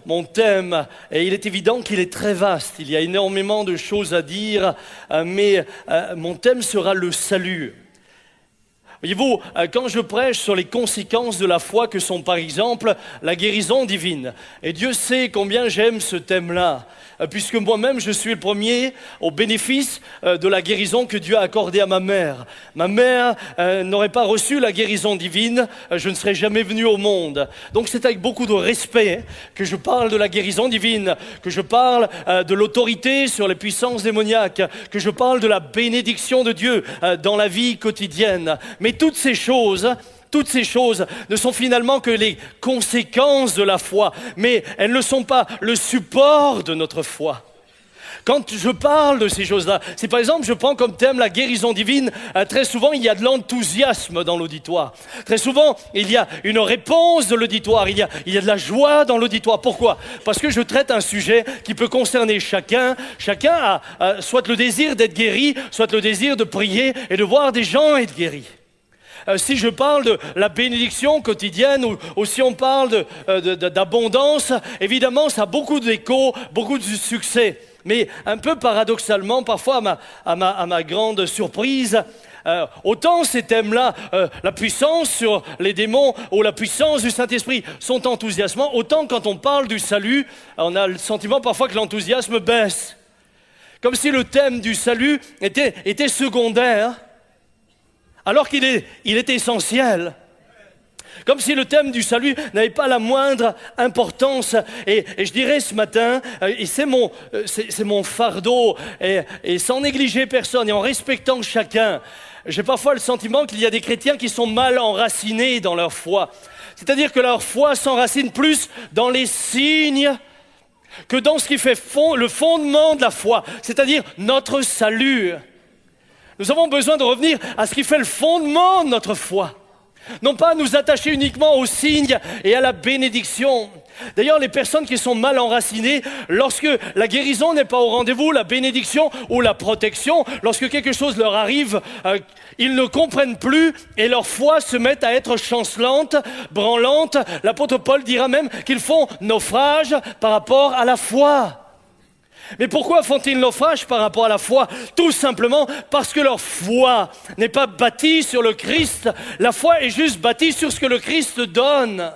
mon thème, et il est évident qu'il est très vaste. Il y a énormément de choses à dire, mais mon thème sera le salut. Voyez-vous, quand je prêche sur les conséquences de la foi que sont par exemple la guérison divine, et Dieu sait combien j'aime ce thème-là, puisque moi-même je suis le premier au bénéfice de la guérison que Dieu a accordée à ma mère. Ma mère n'aurait pas reçu la guérison divine, je ne serais jamais venu au monde. Donc c'est avec beaucoup de respect que je parle de la guérison divine, que je parle de l'autorité sur les puissances démoniaques, que je parle de la bénédiction de Dieu dans la vie quotidienne. Mais toutes ces choses ne sont finalement que les conséquences de la foi, mais elles ne sont pas le support de notre foi. Quand je parle de ces choses-là, si par exemple je prends comme thème la guérison divine, très souvent il y a de l'enthousiasme dans l'auditoire. Très souvent il y a une réponse de l'auditoire, il y a de la joie dans l'auditoire. Pourquoi ? Parce que je traite un sujet qui peut concerner chacun. Chacun a soit le désir d'être guéri, soit le désir de prier et de voir des gens être guéris. Si je parle de la bénédiction quotidienne ou si on parle d'abondance, évidemment ça a beaucoup d'écho, beaucoup de succès. Mais un peu paradoxalement, parfois à ma grande surprise, autant ces thèmes-là, la puissance sur les démons ou la puissance du Saint-Esprit sont enthousiasmants, autant quand on parle du salut, on a le sentiment parfois que l'enthousiasme baisse. Comme si le thème du salut était secondaire, alors qu'il est essentiel. Comme si le thème du salut n'avait pas la moindre importance. Et je dirais ce matin, et c'est mon fardeau, et sans négliger personne, et en respectant chacun, j'ai parfois le sentiment qu'il y a des chrétiens qui sont mal enracinés dans leur foi. C'est-à-dire que leur foi s'enracine plus dans les signes que dans ce qui fait le fondement de la foi, c'est-à-dire notre salut. Nous avons besoin de revenir à ce qui fait le fondement de notre foi. Non pas nous attacher uniquement aux signes et à la bénédiction. D'ailleurs, les personnes qui sont mal enracinées, lorsque la guérison n'est pas au rendez-vous, la bénédiction ou la protection, lorsque quelque chose leur arrive, ils ne comprennent plus et leur foi se met à être chancelante, branlante. L'apôtre Paul dira même qu'ils font naufrage par rapport à la foi. Mais pourquoi font-ils naufrage par rapport à la foi ? Tout simplement parce que leur foi n'est pas bâtie sur le Christ. La foi est juste bâtie sur ce que le Christ donne.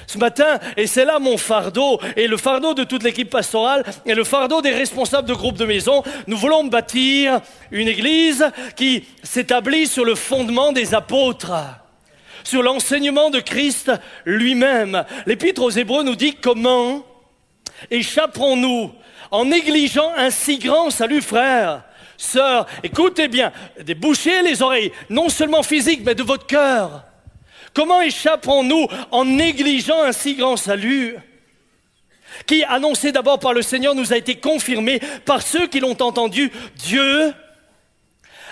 Ce matin, et c'est là mon fardeau, et le fardeau de toute l'équipe pastorale, et le fardeau des responsables de groupes de maison, nous voulons bâtir une église qui s'établit sur le fondement des apôtres, sur l'enseignement de Christ lui-même. L'Épître aux Hébreux nous dit comment échapperons-nous en négligeant un si grand salut, frères, sœurs, écoutez bien, débouchez les oreilles, non seulement physiques, mais de votre cœur. Comment échapperons-nous en négligeant un si grand salut qui, annoncé d'abord par le Seigneur, nous a été confirmé par ceux qui l'ont entendu, Dieu,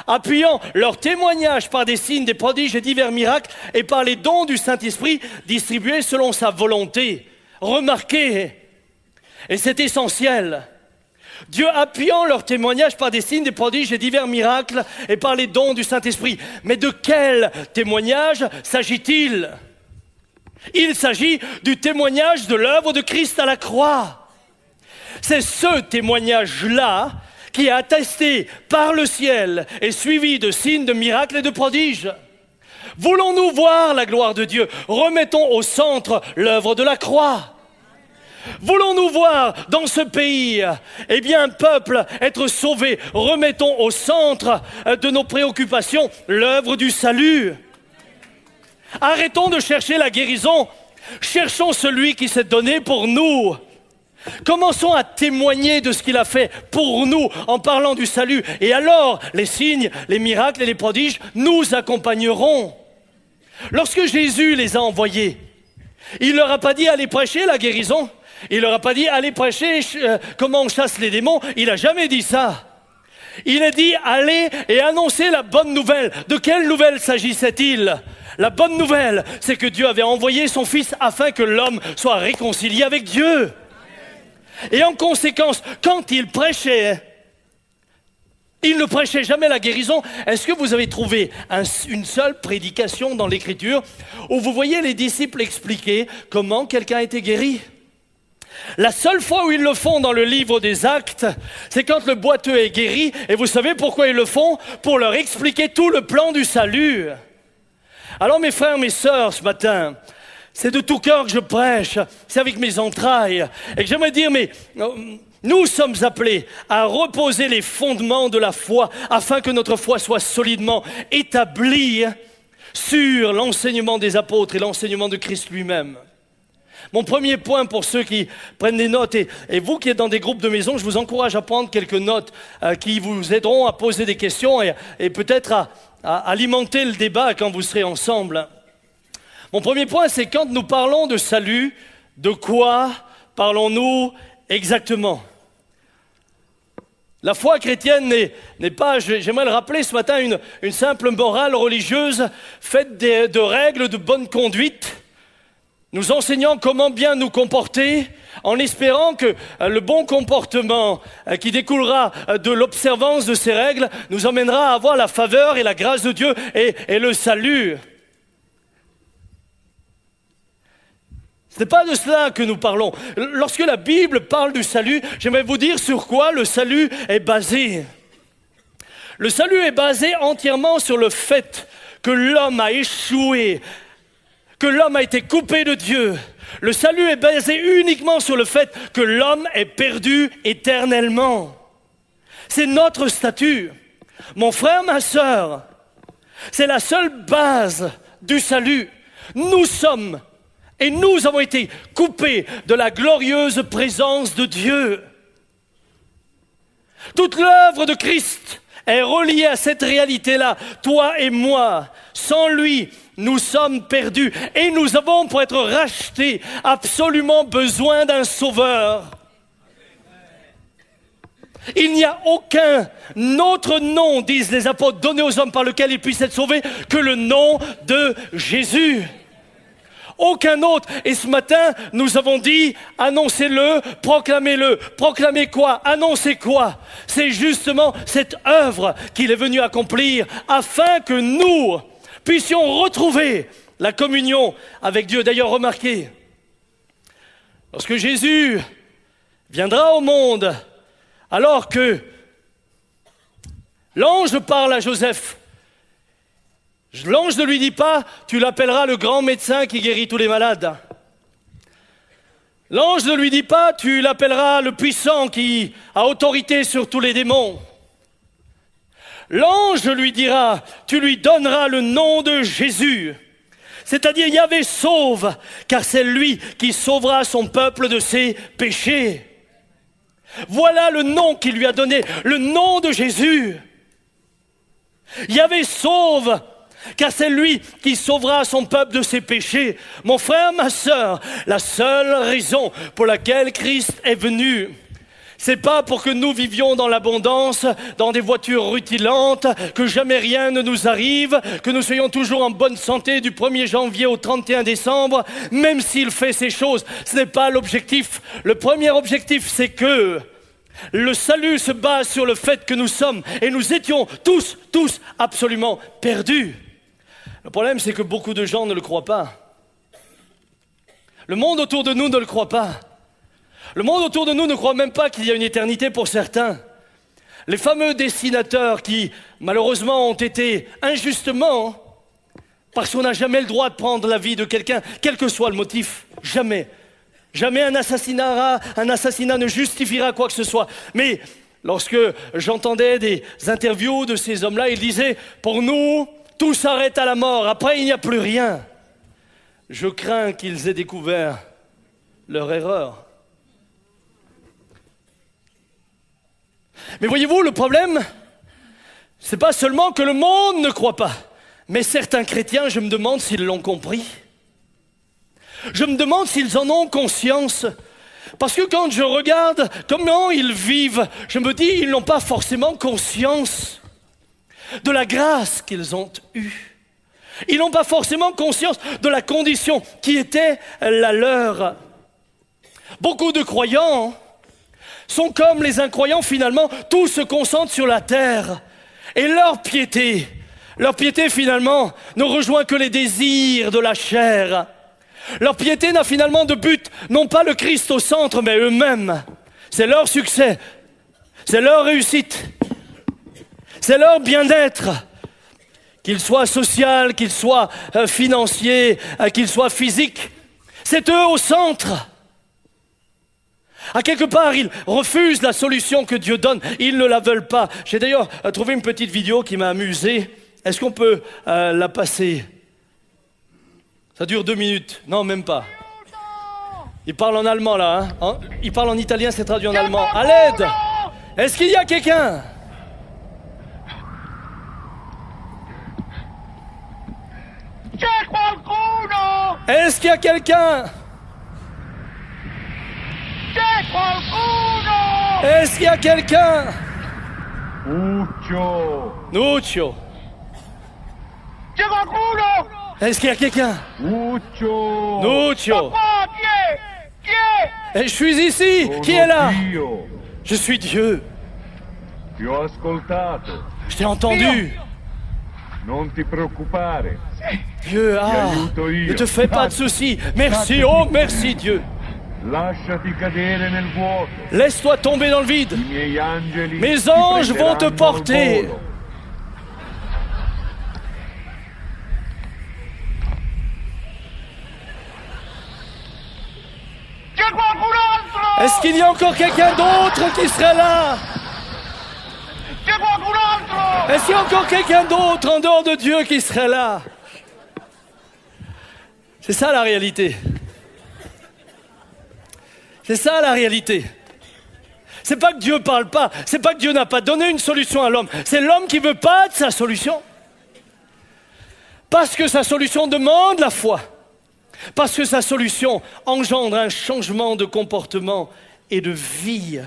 appuyant leur témoignage par des signes, des prodiges et divers miracles et par les dons du Saint-Esprit distribués selon sa volonté. Remarquez, et c'est essentiel, Dieu appuyant leur témoignage par des signes, des prodiges et divers miracles et par les dons du Saint-Esprit. Mais de quel témoignage s'agit-il ? Il s'agit du témoignage de l'œuvre de Christ à la croix. C'est ce témoignage-là qui est attesté par le ciel et suivi de signes, de miracles et de prodiges. Voulons-nous voir la gloire de Dieu ? Remettons au centre l'œuvre de la croix. Voulons-nous voir dans ce pays, un peuple être sauvé ? Remettons au centre de nos préoccupations l'œuvre du salut. Arrêtons de chercher la guérison, cherchons celui qui s'est donné pour nous. Commençons à témoigner de ce qu'il a fait pour nous en parlant du salut. Et alors, les signes, les miracles et les prodiges nous accompagneront. Lorsque Jésus les a envoyés, il ne leur a pas dit « allez prêcher la guérison ». Il leur a pas dit, allez prêcher comment on chasse les démons. Il n'a jamais dit ça. Il a dit, allez et annoncez la bonne nouvelle. De quelle nouvelle s'agissait-il ? La bonne nouvelle, c'est que Dieu avait envoyé son Fils afin que l'homme soit réconcilié avec Dieu. Et en conséquence, quand il prêchait, il ne prêchait jamais la guérison. Est-ce que vous avez trouvé une seule prédication dans l'Écriture où vous voyez les disciples expliquer comment quelqu'un a été guéri ? La seule fois où ils le font dans le livre des Actes, c'est quand le boiteux est guéri. Et vous savez pourquoi ils le font? Pour leur expliquer tout le plan du salut. Alors mes frères, mes sœurs, ce matin, c'est de tout cœur que je prêche, c'est avec mes entrailles. Et que j'aimerais dire, mais nous sommes appelés à reposer les fondements de la foi afin que notre foi soit solidement établie sur l'enseignement des apôtres et l'enseignement de Christ lui-même. Mon premier point pour ceux qui prennent des notes, et vous qui êtes dans des groupes de maison, je vous encourage à prendre quelques notes qui vous aideront à poser des questions et peut-être à alimenter le débat quand vous serez ensemble. Mon premier point, c'est quand nous parlons de salut, de quoi parlons-nous exactement? La foi chrétienne n'est pas, j'aimerais le rappeler ce matin, une simple morale religieuse faite de règles de bonne conduite, nous enseignant comment bien nous comporter, en espérant que le bon comportement qui découlera de l'observance de ces règles nous emmènera à avoir la faveur et la grâce de Dieu et le salut. Ce n'est pas de cela que nous parlons. Lorsque la Bible parle du salut, j'aimerais vous dire sur quoi le salut est basé. Le salut est basé entièrement sur le fait que l'homme a échoué, que l'homme a été coupé de Dieu. Le salut est basé uniquement sur le fait que l'homme est perdu éternellement. C'est notre statut. Mon frère, ma sœur, c'est la seule base du salut. Nous sommes et nous avons été coupés de la glorieuse présence de Dieu. Toute l'œuvre de Christ est reliée à cette réalité-là, toi et moi. Sans lui, nous sommes perdus et nous avons, pour être rachetés, absolument besoin d'un sauveur. Il n'y a aucun autre nom, disent les apôtres, donné aux hommes par lequel ils puissent être sauvés que le nom de Jésus. Aucun autre. Et ce matin, nous avons dit, annoncez-le, proclamez-le. Proclamez quoi? Annoncez quoi? C'est justement cette œuvre qu'il est venu accomplir afin que nous puissions retrouver la communion avec Dieu. D'ailleurs, remarquez, lorsque Jésus viendra au monde, alors que l'ange parle à Joseph, l'ange ne lui dit pas « tu l'appelleras le grand médecin qui guérit tous les malades ». L'ange ne lui dit pas « tu l'appelleras le puissant qui a autorité sur tous les démons ». L'ange lui dira « tu lui donneras le nom de Jésus ». C'est-à-dire Yahvé sauve, car c'est lui qui sauvera son peuple de ses péchés. Voilà le nom qu'il lui a donné, le nom de Jésus. Yahvé sauve, car c'est lui qui sauvera son peuple de ses péchés. Mon frère, ma sœur, la seule raison pour laquelle Christ est venu, c'est pas pour que nous vivions dans l'abondance, dans des voitures rutilantes, que jamais rien ne nous arrive, que nous soyons toujours en bonne santé du 1er janvier au 31 décembre, même s'il fait ces choses. Ce n'est pas l'objectif. Le premier objectif, c'est que le salut se base sur le fait que nous sommes et nous étions tous absolument perdus. Le problème, c'est que beaucoup de gens ne le croient pas. Le monde autour de nous ne le croit pas. Le monde autour de nous ne croit même pas qu'il y a une éternité pour certains. Les fameux dessinateurs qui, malheureusement, ont été injustement, parce qu'on n'a jamais le droit de prendre la vie de quelqu'un, quel que soit le motif, jamais. Jamais un assassinat ne justifiera quoi que ce soit. Mais lorsque j'entendais des interviews de ces hommes-là, ils disaient « Pour nous, tout s'arrête à la mort, après il n'y a plus rien ». Je crains qu'ils aient découvert leur erreur. Mais voyez-vous, le problème, c'est pas seulement que le monde ne croit pas, mais certains chrétiens, je me demande s'ils l'ont compris. Je me demande s'ils en ont conscience. Parce que quand je regarde comment ils vivent, je me dis, ils n'ont pas forcément conscience de la grâce qu'ils ont eue. Ils n'ont pas forcément conscience de la condition qui était la leur. Beaucoup de croyants sont comme les incroyants finalement, tous se concentrent sur la terre. Et leur piété finalement ne rejoint que les désirs de la chair. Leur piété n'a finalement de but, non pas le Christ au centre, mais eux-mêmes. C'est leur succès, c'est leur réussite, c'est leur bien-être, qu'il soit social, qu'il soit financier, qu'il soit physique. C'est eux au centre. À quelque part, ils refusent la solution que Dieu donne. Ils ne la veulent pas. J'ai d'ailleurs trouvé une petite vidéo qui m'a amusé. Est-ce qu'on peut la passer? Ça dure 2 minutes. Non, même pas. Il parle en allemand là. Hein? Il parle en italien, c'est traduit en allemand. À l'aide! Est-ce qu'il y a quelqu'un? Est-ce qu'il y a quelqu'un? Est-ce qu'il y a quelqu'un? Nuccio. Est-ce qu'il y a quelqu'un? Nuccio. Et je suis ici. Qui est là? Je suis Dieu. Je t'ai entendu. Dieu, ne te fais pas de soucis. Merci, oh merci Dieu. Laisse-toi tomber dans le vide. Mes anges vont te porter. Est-ce qu'il y a encore quelqu'un d'autre qui serait là? Est-ce qu'il y a encore quelqu'un d'autre en dehors de Dieu qui serait là? C'est ça la réalité. C'est ça la réalité. C'est pas que Dieu parle pas, c'est pas que Dieu n'a pas donné une solution à l'homme, c'est l'homme qui veut pas de sa solution. Parce que sa solution demande la foi. Parce que sa solution engendre un changement de comportement et de vie.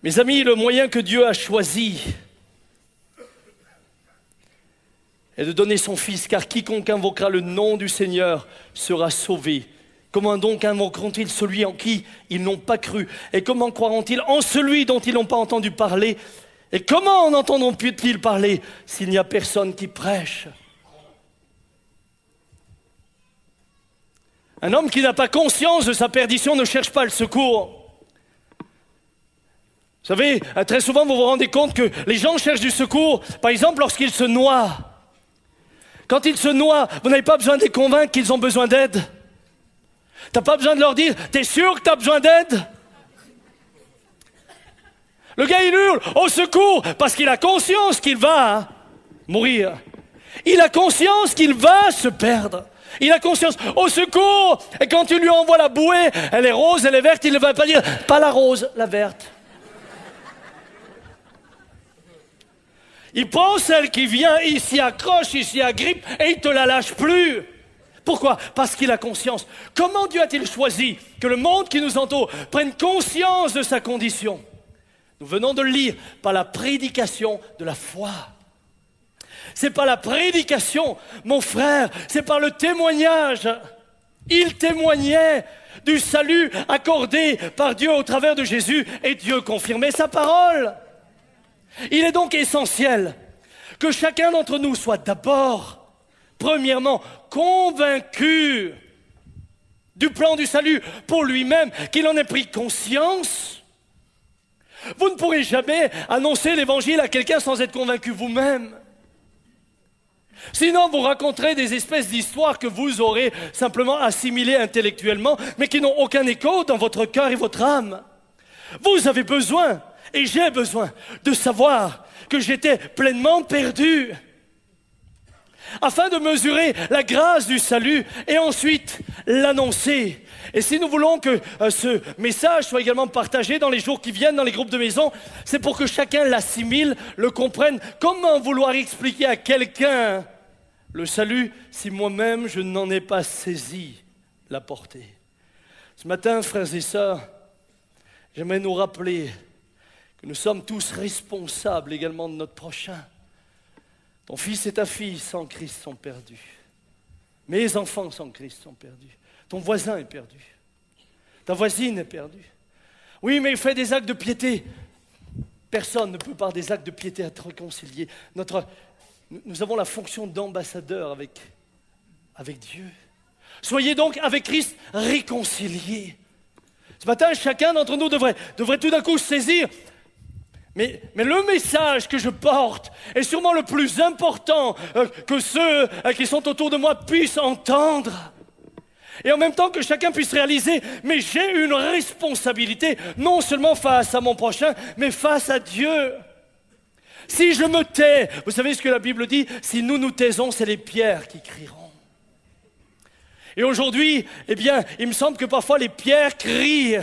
Mes amis, le moyen que Dieu a choisi est de donner son Fils, car quiconque invoquera le nom du Seigneur sera sauvé. Comment donc invoqueront-ils celui en qui ils n'ont pas cru? Et comment croiront-ils en celui dont ils n'ont pas entendu parler? Et comment en entendront-ils parler s'il n'y a personne qui prêche? Un homme qui n'a pas conscience de sa perdition ne cherche pas le secours. Vous savez, très souvent vous vous rendez compte que les gens cherchent du secours, par exemple lorsqu'ils se noient. Quand ils se noient, vous n'avez pas besoin de les convaincre qu'ils ont besoin d'aide. Tu n'as pas besoin de leur dire, t'es sûr que tu as besoin d'aide? Le gars il hurle, au secours, parce qu'il a conscience qu'il va mourir. Il a conscience qu'il va se perdre. Il a conscience, au secours! Et quand tu lui envoies la bouée, elle est rose, elle est verte, il ne va pas dire, pas la rose, la verte. Il prend celle qui vient, il s'y accroche, il s'y agrippe et il ne te la lâche plus. Pourquoi? Parce qu'il a conscience. Comment Dieu a-t-il choisi que le monde qui nous entoure prenne conscience de sa condition? Nous venons de le lire par la prédication de la foi. C'est pas la prédication, mon frère, c'est par le témoignage. Il témoignait du salut accordé par Dieu au travers de Jésus et Dieu confirmait sa parole. Il est donc essentiel que chacun d'entre nous soit d'abord, premièrement, convaincu du plan du salut pour lui-même, qu'il en ait pris conscience. Vous ne pourrez jamais annoncer l'évangile à quelqu'un sans être convaincu vous-même. Sinon, vous raconterez des espèces d'histoires que vous aurez simplement assimilées intellectuellement, mais qui n'ont aucun écho dans votre cœur et votre âme. Vous avez besoin, et j'ai besoin, de savoir que j'étais pleinement perdu, afin de mesurer la grâce du salut et ensuite l'annoncer. Et si nous voulons que ce message soit également partagé dans les jours qui viennent, dans les groupes de maison, c'est pour que chacun l'assimile, le comprenne. Comment vouloir expliquer à quelqu'un le salut si moi-même je n'en ai pas saisi la portée? Ce matin, frères et sœurs, j'aimerais nous rappeler que nous sommes tous responsables également de notre prochain. Ton fils et ta fille sans Christ sont perdus. Mes enfants sans Christ sont perdus. Ton voisin est perdu. Ta voisine est perdue. Oui, mais il fait des actes de piété. Personne ne peut par des actes de piété être réconcilié. Nous avons la fonction d'ambassadeur avec Dieu. Soyez donc avec Christ réconciliés. Ce matin, chacun d'entre nous devrait tout d'un coup saisir. Mais le message que je porte est sûrement le plus important que ceux qui sont autour de moi puissent entendre. Et en même temps que chacun puisse réaliser, mais j'ai une responsabilité, non seulement face à mon prochain, mais face à Dieu. Si je me tais, vous savez ce que la Bible dit? Si nous nous taisons, c'est les pierres qui crieront. Et aujourd'hui, eh bien, il me semble que parfois les pierres crient.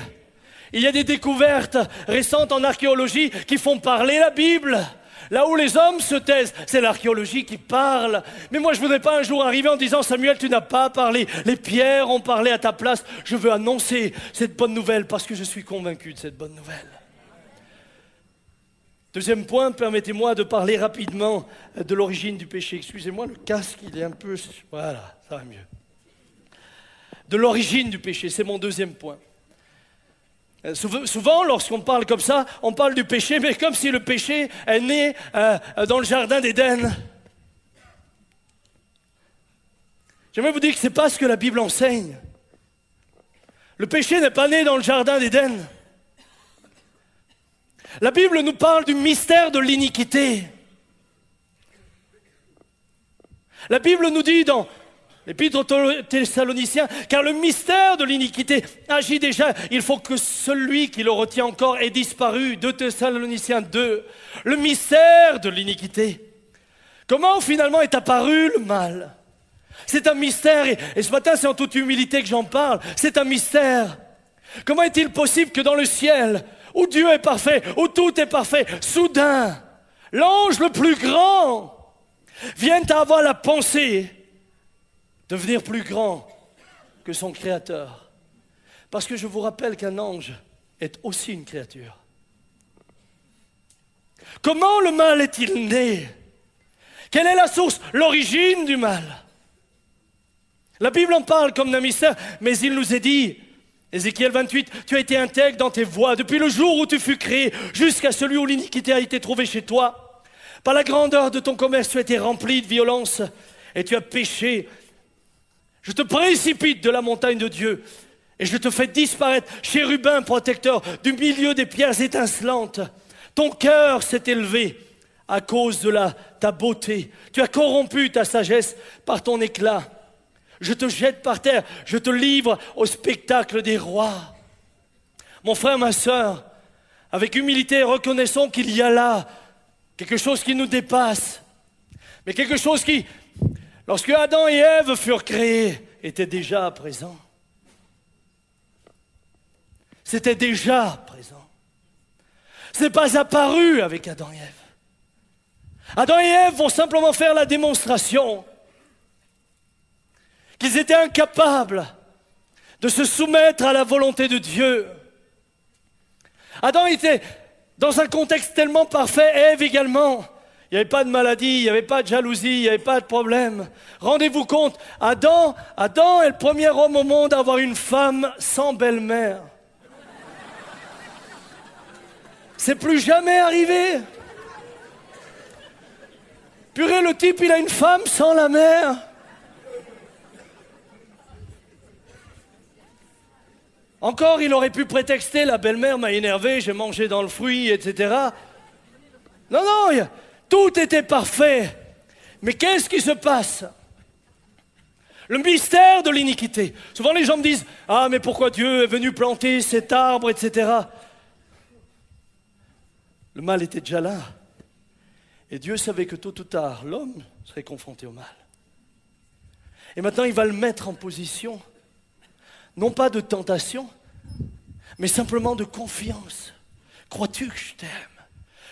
Il y a des découvertes récentes en archéologie qui font parler la Bible. Là où les hommes se taisent, c'est l'archéologie qui parle. Mais moi, je ne voudrais pas un jour arriver en disant « Samuel, tu n'as pas parlé. Les pierres ont parlé à ta place. Je veux annoncer cette bonne nouvelle parce que je suis convaincu de cette bonne nouvelle. » Deuxième point, permettez-moi de parler rapidement de l'origine du péché. Excusez-moi, le casque, il est un peu... Voilà, ça va mieux. De l'origine du péché, c'est mon deuxième point. Souvent, lorsqu'on parle comme ça, on parle du péché, mais comme si le péché est né dans le jardin d'Éden. J'aimerais vous dire que ce n'est pas ce que la Bible enseigne. Le péché n'est pas né dans le jardin d'Éden. La Bible nous parle du mystère de l'iniquité. La Bible nous dit dans l'Épître aux Thessaloniciens, car le mystère de l'iniquité agit déjà, il faut que celui qui le retient encore ait disparu. 2 Thessaloniciens 2. Le mystère de l'iniquité. Comment finalement est apparu le mal? C'est un mystère, et ce matin c'est en toute humilité que j'en parle, c'est un mystère. Comment est-il possible que dans le ciel, où Dieu est parfait, où tout est parfait, soudain, l'ange le plus grand vienne à avoir la pensée devenir plus grand que son créateur. Parce que je vous rappelle qu'un ange est aussi une créature. Comment le mal est-il né? Quelle est la source, l'origine du mal? La Bible en parle comme d'un mystère, mais il nous est dit, Ézéchiel 28, tu as été intègre dans tes voies depuis le jour où tu fus créé, jusqu'à celui où l'iniquité a été trouvée chez toi. Par la grandeur de ton commerce, tu as été rempli de violence et tu as péché. Je te précipite de la montagne de Dieu et je te fais disparaître, chérubin protecteur, du milieu des pierres étincelantes. Ton cœur s'est élevé à cause de ta beauté. Tu as corrompu ta sagesse par ton éclat. Je te jette par terre, je te livre au spectacle des rois. Mon frère, ma sœur, avec humilité, reconnaissons qu'il y a là quelque chose qui nous dépasse, mais quelque chose qui... Lorsque Adam et Ève furent créés, était déjà présent. C'était déjà présent. Ce n'est pas apparu avec Adam et Ève. Adam et Ève vont simplement faire la démonstration qu'ils étaient incapables de se soumettre à la volonté de Dieu. Adam était dans un contexte tellement parfait, Ève également. Il n'y avait pas de maladie, il n'y avait pas de jalousie, il n'y avait pas de problème. Rendez-vous compte, Adam est le premier homme au monde à avoir une femme sans belle-mère. C'est plus jamais arrivé. Purée, le type, il a une femme sans la mère. Encore, il aurait pu prétexter, la belle-mère m'a énervé, j'ai mangé dans le fruit, etc. Non, tout était parfait. Mais qu'est-ce qui se passe? Le mystère de l'iniquité. Souvent les gens me disent, ah mais pourquoi Dieu est venu planter cet arbre, etc. Le mal était déjà là. Et Dieu savait que tôt ou tard, l'homme serait confronté au mal. Et maintenant, il va le mettre en position, non pas de tentation, mais simplement de confiance. Crois-tu que je t'aime?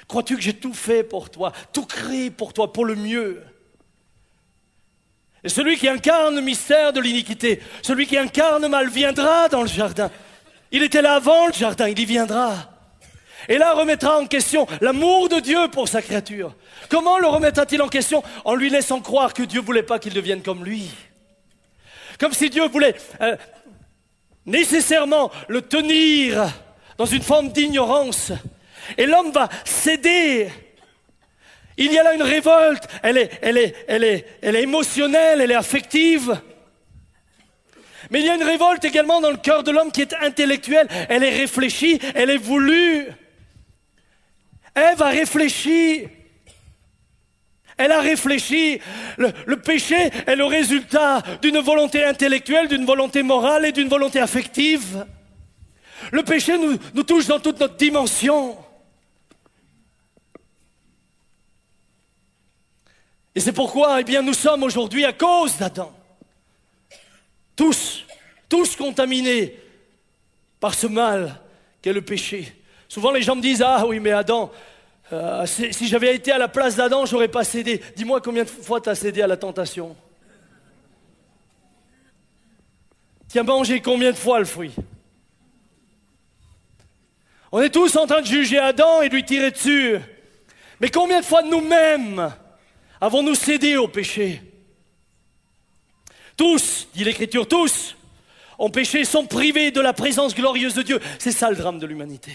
Crois-tu que j'ai tout fait pour toi, tout créé pour toi, pour le mieux? Et celui qui incarne le mystère de l'iniquité, celui qui incarne le mal viendra dans le jardin. Il était là avant le jardin, il y viendra. Et là remettra en question l'amour de Dieu pour sa créature. Comment le remettra-t-il en question? En lui laissant croire que Dieu ne voulait pas qu'il devienne comme lui. Comme si Dieu voulait nécessairement le tenir dans une forme d'ignorance. Et l'homme va céder. Il y a là une révolte. Elle est émotionnelle, elle est affective. Mais il y a une révolte également dans le cœur de l'homme qui est intellectuelle. Elle est réfléchie, elle est voulue. Ève a réfléchi. Elle a réfléchi. Le péché est le résultat d'une volonté intellectuelle, d'une volonté morale et d'une volonté affective. Le péché nous touche dans toute notre dimension. Et c'est pourquoi, nous sommes aujourd'hui à cause d'Adam. Tous contaminés par ce mal qu'est le péché. Souvent les gens me disent, ah oui mais Adam, si j'avais été à la place d'Adam, j'aurais pas cédé. Dis-moi combien de fois tu as cédé à la tentation? Tu as mangé combien de fois le fruit? On est tous en train de juger Adam et de lui tirer dessus. Mais combien de fois nous-mêmes avons-nous cédé au péché? Tous, dit l'Écriture, tous ont péché, sont privés de la présence glorieuse de Dieu. C'est ça le drame de l'humanité.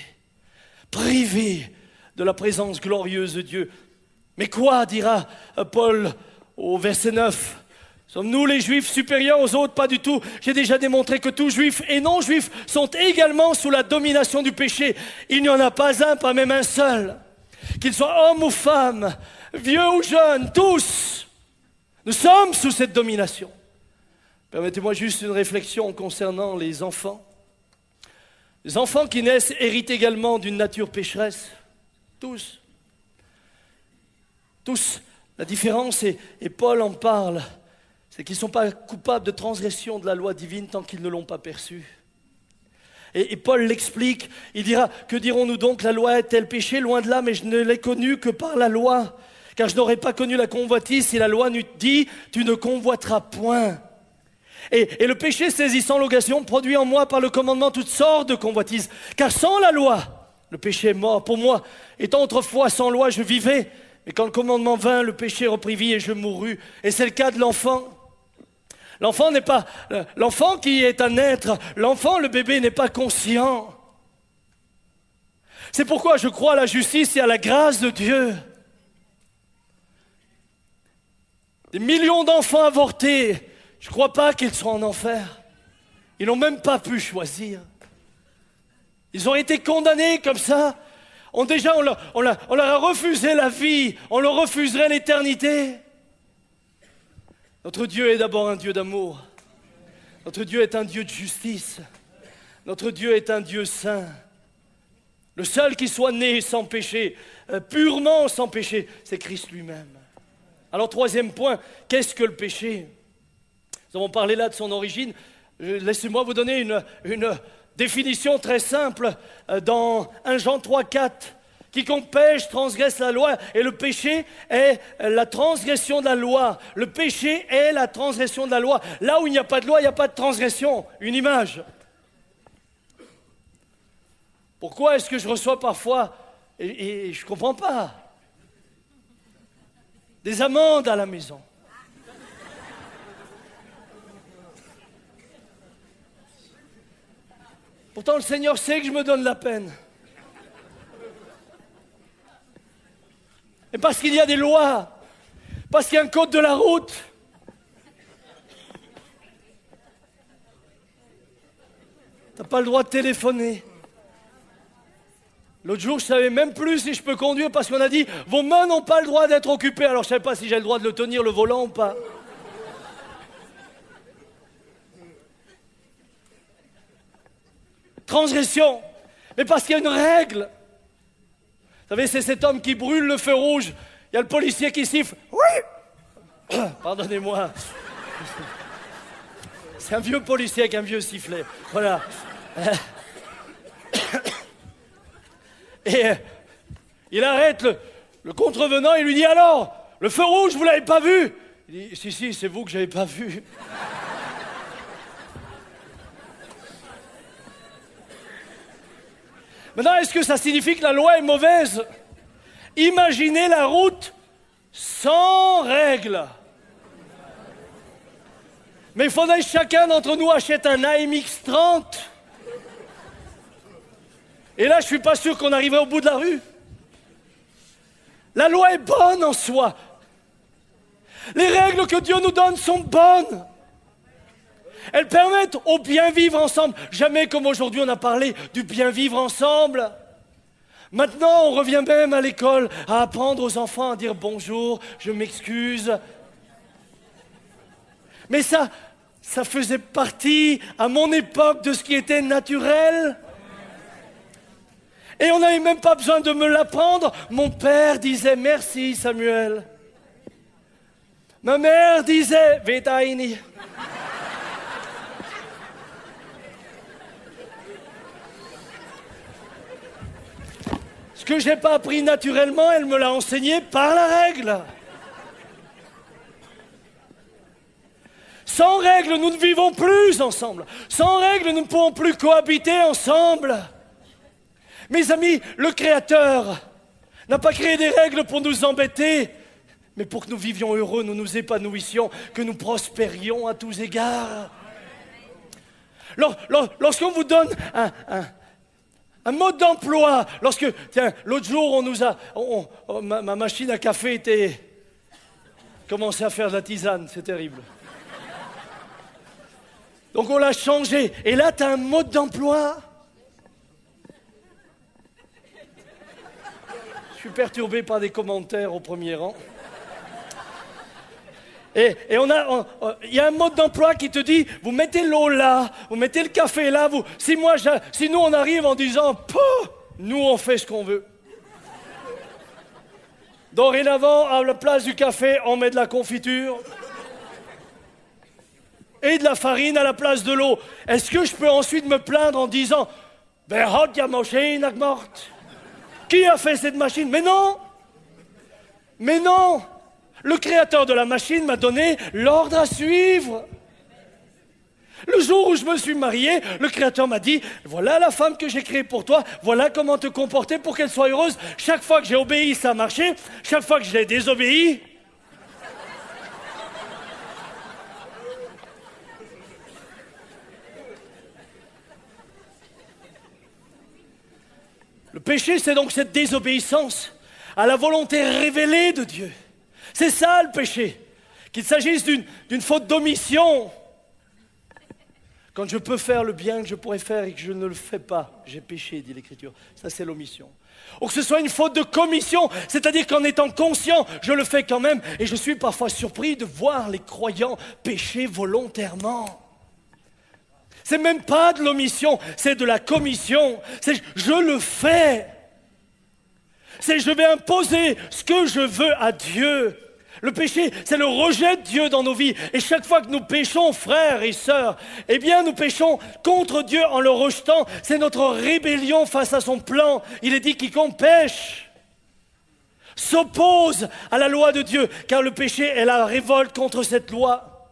Privés de la présence glorieuse de Dieu. Mais quoi, dira Paul au verset 9? Sommes-nous les Juifs supérieurs aux autres? Pas du tout. J'ai déjà démontré que tous Juifs et non-Juifs sont également sous la domination du péché. Il n'y en a pas un, pas même un seul. Qu'ils soient hommes ou femmes, vieux ou jeunes, tous. Nous sommes sous cette domination. Permettez-moi juste une réflexion concernant les enfants. Les enfants qui naissent héritent également d'une nature pécheresse. Tous. Tous. La différence, et Paul en parle, c'est qu'ils ne sont pas coupables de transgression de la loi divine tant qu'ils ne l'ont pas perçue. Et Paul l'explique, il dira, que dirons-nous donc, la loi est-elle péché? Loin de là, mais je ne l'ai connue que par la loi. Car je n'aurais pas connu la convoitise si la loi n'eût dit, tu ne convoiteras point. Et le péché saisissant l'occasion produit en moi par le commandement toutes sortes de convoitises. Car sans la loi, le péché est mort. Pour moi, étant autrefois sans loi, je vivais. Mais quand le commandement vint, le péché reprit vie et je mourus. Et c'est le cas de l'enfant. L'enfant n'est pas... L'enfant qui est un être, l'enfant, le bébé n'est pas conscient. C'est pourquoi je crois à la justice et à la grâce de Dieu. Des millions d'enfants avortés, je ne crois pas qu'ils soient en enfer. Ils n'ont même pas pu choisir. Ils ont été condamnés comme ça. On leur a refusé la vie, on leur refuserait l'éternité. Notre Dieu est d'abord un Dieu d'amour. Notre Dieu est un Dieu de justice. Notre Dieu est un Dieu saint. Le seul qui soit né sans péché, purement sans péché, c'est Christ lui-même. Alors troisième point, qu'est-ce que le péché? Nous avons parlé là de son origine. Laissez-moi vous donner une définition très simple dans 1 Jean 3, 4. Quiconque pêche transgresse la loi, et le péché est la transgression de la loi. Le péché est la transgression de la loi. Là où il n'y a pas de loi, il n'y a pas de transgression. Une image. Pourquoi est-ce que je reçois parfois, et je ne comprends pas, des amendes à la maison? Pourtant, le Seigneur sait que je me donne la peine. Et parce qu'il y a des lois, parce qu'il y a un code de la route. Tu n'as pas le droit de téléphoner. L'autre jour, je ne savais même plus si je peux conduire parce qu'on a dit « Vos mains n'ont pas le droit d'être occupées ». Alors, je ne savais pas si j'ai le droit de le tenir, le volant ou pas. Transgression. Mais parce qu'il y a une règle. Vous savez, c'est cet homme qui brûle le feu rouge. Il y a le policier qui siffle. Oui. Pardonnez-moi. C'est un vieux policier avec un vieux sifflet. Voilà. Et il arrête le contrevenant et lui dit « Alors, le feu rouge, vous ne l'avez pas vu ?» Il dit « Si, c'est vous que je n'avais pas vu. » Maintenant, est-ce que ça signifie que la loi est mauvaise? Imaginez la route sans règles. Mais il faudrait que chacun d'entre nous achète un AMX 30. Et là, je ne suis pas sûr qu'on arriverait au bout de la rue. La loi est bonne en soi. Les règles que Dieu nous donne sont bonnes. Elles permettent au bien vivre ensemble. Jamais comme aujourd'hui on a parlé du bien vivre ensemble. Maintenant, on revient même à l'école à apprendre aux enfants à dire bonjour, je m'excuse. Mais ça faisait partie, à mon époque, de ce qui était naturel. Et on n'avait même pas besoin de me l'apprendre. Mon père disait merci Samuel. Ma mère disait Vetaini. Ce que je n'ai pas appris naturellement, elle me l'a enseigné par la règle. Sans règle, nous ne vivons plus ensemble. Sans règle, nous ne pouvons plus cohabiter ensemble. Mes amis, le Créateur n'a pas créé des règles pour nous embêter, mais pour que nous vivions heureux, nous nous épanouissions, que nous prospérions à tous égards. Lorsqu'on vous donne un mode d'emploi, tiens, l'autre jour, ma machine à café commençait à faire de la tisane, c'est terrible. Donc on l'a changé, et là, tu as un mode d'emploi. Je suis perturbé par des commentaires au premier rang. Et il y a un mode d'emploi qui te dit, vous mettez l'eau là, vous mettez le café là, si nous on arrive en disant, nous on fait ce qu'on veut. Dorénavant, à la place du café, on met de la confiture et de la farine à la place de l'eau. Est-ce que je peux ensuite me plaindre en disant, qui a fait cette machine? Mais non! Le créateur de la machine m'a donné l'ordre à suivre. Le jour où je me suis marié, le créateur m'a dit, voilà la femme que j'ai créée pour toi, voilà comment te comporter pour qu'elle soit heureuse. Chaque fois que j'ai obéi, ça a marché. Chaque fois que je l'ai désobéi, le péché, c'est donc cette désobéissance à la volonté révélée de Dieu. C'est ça le péché. Qu'il s'agisse d'une faute d'omission. Quand je peux faire le bien que je pourrais faire et que je ne le fais pas, j'ai péché, dit l'Écriture. Ça, c'est l'omission. Ou que ce soit une faute de commission, c'est-à-dire qu'en étant conscient, je le fais quand même. Et je suis parfois surpris de voir les croyants pécher volontairement. C'est même pas de l'omission, c'est de la commission. C'est je le fais. C'est je vais imposer ce que je veux à Dieu. Le péché, c'est le rejet de Dieu dans nos vies. Et chaque fois que nous péchons, frères et sœurs, eh bien nous péchons contre Dieu en le rejetant. C'est notre rébellion face à son plan. Il est dit quiconque pêche s'oppose à la loi de Dieu, car le péché est la révolte contre cette loi.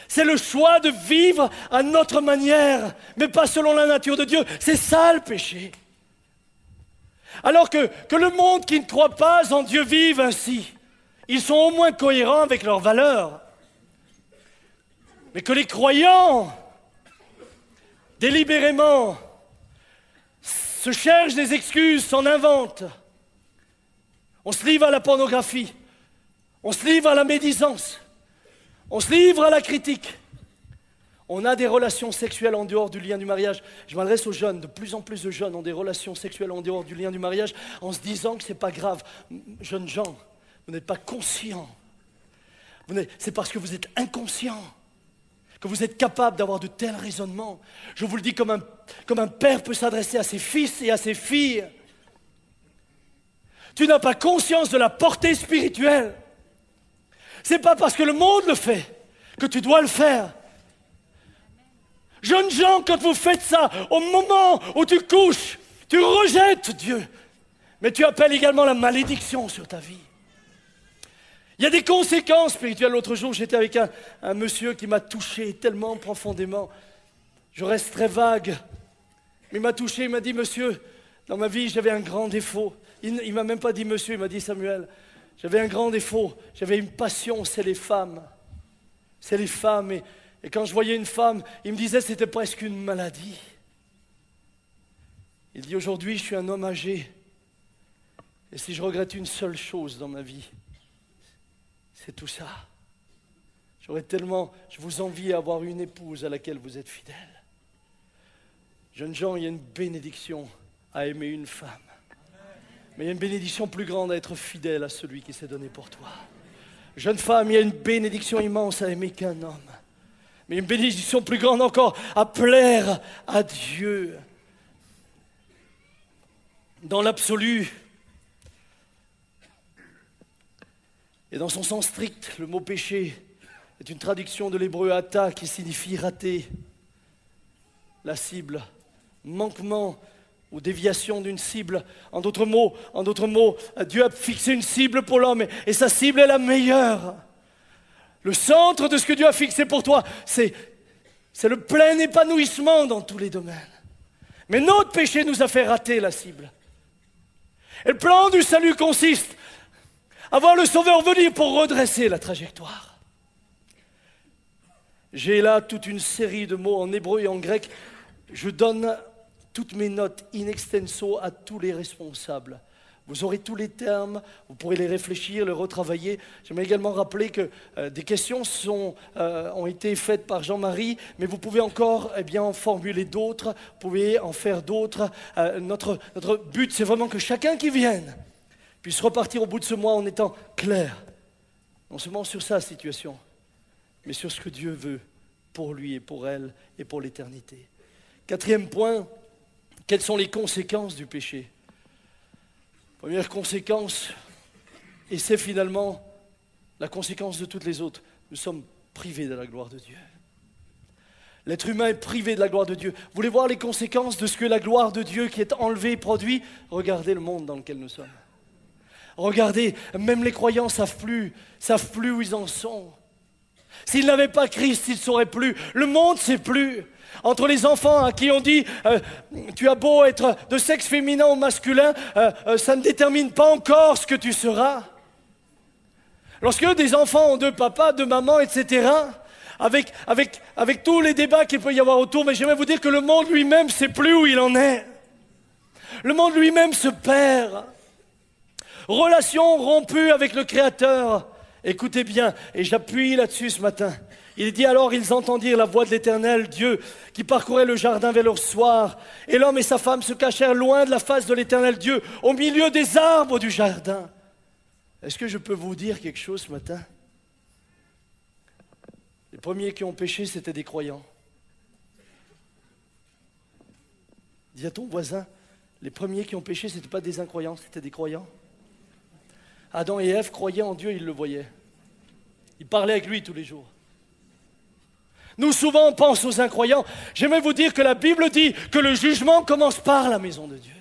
C'est le choix de vivre à notre manière, mais pas selon la nature de Dieu. C'est ça le péché. Alors que le monde qui ne croit pas en Dieu vive ainsi, ils sont au moins cohérents avec leurs valeurs. Mais que les croyants, délibérément, se cherchent des excuses, s'en inventent. On se livre à la pornographie, on se livre à la médisance, on se livre à la critique. On a des relations sexuelles en dehors du lien du mariage. Je m'adresse aux jeunes, de plus en plus de jeunes ont des relations sexuelles en dehors du lien du mariage en se disant que ce n'est pas grave. Jeunes gens, vous n'êtes pas conscients. C'est parce que vous êtes inconscients que vous êtes capable d'avoir de tels raisonnements. Je vous le dis comme un père peut s'adresser à ses fils et à ses filles. Tu n'as pas conscience de la portée spirituelle. Ce n'est pas parce que le monde le fait que tu dois le faire. Jeunes gens, quand vous faites ça, au moment où tu couches, tu rejettes Dieu. Mais tu appelles également la malédiction sur ta vie. Il y a des conséquences spirituelles. L'autre jour, j'étais avec un monsieur qui m'a touché tellement profondément. Je reste très vague. Mais il m'a touché, il m'a dit, monsieur, dans ma vie, j'avais un grand défaut. Il ne m'a même pas dit monsieur, il m'a dit Samuel, j'avais un grand défaut. J'avais une passion, c'est les femmes. C'est les femmes. Et quand je voyais une femme, il me disait que c'était presque une maladie. Il dit aujourd'hui, je suis un homme âgé. Et si je regrette une seule chose dans ma vie, c'est tout ça. Je vous envie à avoir une épouse à laquelle vous êtes fidèle. Jeunes gens, il y a une bénédiction à aimer une femme. Mais il y a une bénédiction plus grande à être fidèle à celui qui s'est donné pour toi. Jeune femme, il y a une bénédiction immense à aimer qu'un homme. Mais il y a une bénédiction plus grande encore à plaire à Dieu. Dans l'absolu, et dans son sens strict, le mot péché est une traduction de l'hébreu hata qui signifie rater la cible, manquement ou déviation d'une cible. En d'autres mots, Dieu a fixé une cible pour l'homme et sa cible est la meilleure. Le centre de ce que Dieu a fixé pour toi, c'est le plein épanouissement dans tous les domaines. Mais notre péché nous a fait rater la cible. Et le plan du salut consiste à voir le Sauveur venir pour redresser la trajectoire. J'ai là toute une série de mots en hébreu et en grec. Je donne toutes mes notes in extenso à tous les responsables. Vous aurez tous les termes, vous pourrez les réfléchir, les retravailler. J'aimerais également rappeler que des questions ont été faites par Jean-Marie, mais vous pouvez encore en formuler d'autres, vous pouvez en faire d'autres. Notre but, c'est vraiment que chacun qui vienne puisse repartir au bout de ce mois en étant clair, non seulement sur sa situation, mais sur ce que Dieu veut pour lui et pour elle et pour l'éternité. 4e point, quelles sont les conséquences du péché ? Première conséquence, et c'est finalement la conséquence de toutes les autres, nous sommes privés de la gloire de Dieu. L'être humain est privé de la gloire de Dieu. Vous voulez voir les conséquences de ce que la gloire de Dieu qui est enlevée produit ? Regardez le monde dans lequel nous sommes. Regardez, même les croyants ne savent plus où ils en sont. S'ils n'avaient pas Christ, ils ne sauraient plus. Le monde ne sait plus. Entre les enfants à qui on dit tu as beau être de sexe féminin ou masculin, ça ne détermine pas encore ce que tu seras. Lorsque des enfants ont deux papas, deux mamans, etc., avec tous les débats qu'il peut y avoir autour, mais j'aimerais vous dire que le monde lui-même ne sait plus où il en est. Le monde lui-même se perd. Relation rompue avec le Créateur. Écoutez bien, et j'appuie là-dessus ce matin. Il dit alors, ils entendirent la voix de l'Éternel, Dieu, qui parcourait le jardin vers le soir. Et l'homme et sa femme se cachèrent loin de la face de l'Éternel Dieu, au milieu des arbres du jardin. Est-ce que je peux vous dire quelque chose ce matin ? Les premiers qui ont péché, c'était des croyants. Dis à ton voisin, les premiers qui ont péché, ce n'étaient pas des incroyants, c'était des croyants. Adam et Ève croyaient en Dieu, ils le voyaient. Ils parlaient avec lui tous les jours. Nous, souvent, on pense aux incroyants. J'aimerais vous dire que la Bible dit que le jugement commence par la maison de Dieu.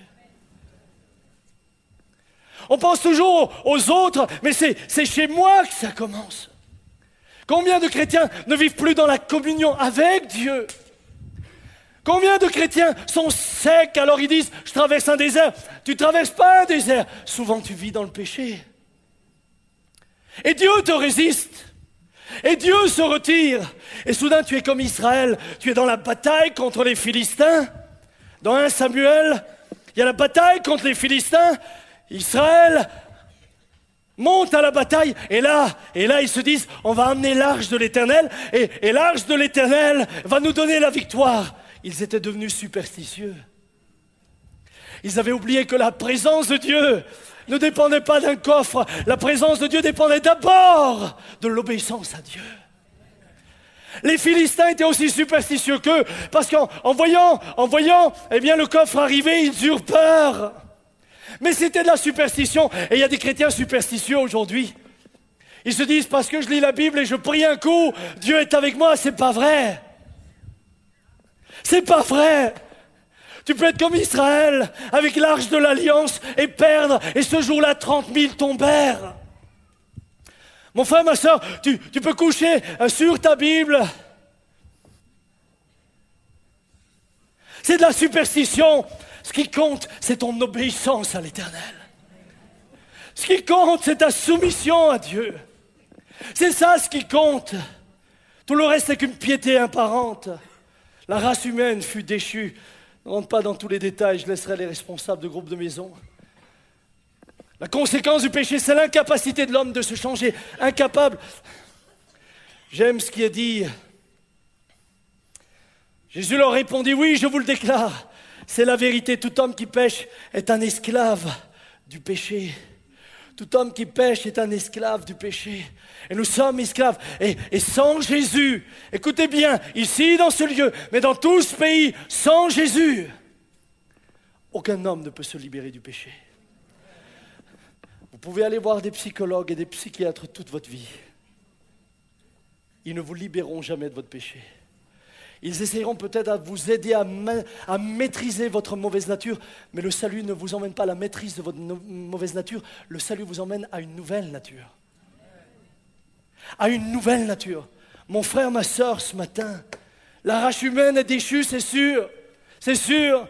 On pense toujours aux autres, mais c'est chez moi que ça commence. Combien de chrétiens ne vivent plus dans la communion avec Dieu ? Combien de chrétiens sont secs alors ils disent « je traverse un désert ». Tu ne traverses pas un désert. Souvent, tu vis dans le péché. Et Dieu te résiste. Et Dieu se retire. Et soudain, tu es comme Israël. Tu es dans la bataille contre les Philistins. Dans 1 Samuel, il y a la bataille contre les Philistins. Israël monte à la bataille. Et là, ils se disent, on va amener l'arche de l'Éternel. Et l'arche de l'Éternel va nous donner la victoire. Ils étaient devenus superstitieux. Ils avaient oublié que la présence de Dieu ne dépendait pas d'un coffre. La présence de Dieu dépendait d'abord de l'obéissance à Dieu. Les Philistins étaient aussi superstitieux qu'eux, parce qu'en voyant le coffre arriver, ils eurent peur. Mais c'était de la superstition, et il y a des chrétiens superstitieux aujourd'hui. Ils se disent, parce que je lis la Bible et je prie un coup, Dieu est avec moi, c'est pas vrai. C'est pas vrai. Tu peux être comme Israël, avec l'arche de l'Alliance, et perdre, et ce jour-là, 30 000 tombèrent. Mon frère, ma soeur, tu peux coucher sur ta Bible. C'est de la superstition. Ce qui compte, c'est ton obéissance à l'Éternel. Ce qui compte, c'est ta soumission à Dieu. C'est ça ce qui compte. Tout le reste n'est qu'une piété apparente. La race humaine fut déchue. Je ne rentre pas dans tous les détails, je laisserai les responsables de groupes de maison. La conséquence du péché, c'est l'incapacité de l'homme de se changer. Incapable. J'aime ce qui est dit. Jésus leur répondit, oui, je vous le déclare, c'est la vérité. Tout homme qui pêche est un esclave du péché. Tout homme qui pêche est un esclave du péché. Et nous sommes esclaves. Et sans Jésus, écoutez bien, ici dans ce lieu, mais dans tout ce pays, sans Jésus, aucun homme ne peut se libérer du péché. Vous pouvez aller voir des psychologues et des psychiatres toute votre vie. Ils ne vous libéreront jamais de votre péché. Ils essayeront peut-être à vous aider à maîtriser votre mauvaise nature, mais le salut ne vous emmène pas à la maîtrise de votre mauvaise nature, le salut vous emmène à une nouvelle nature. À une nouvelle nature. Mon frère, ma sœur, ce matin, la race humaine est déchue, c'est sûr, c'est sûr.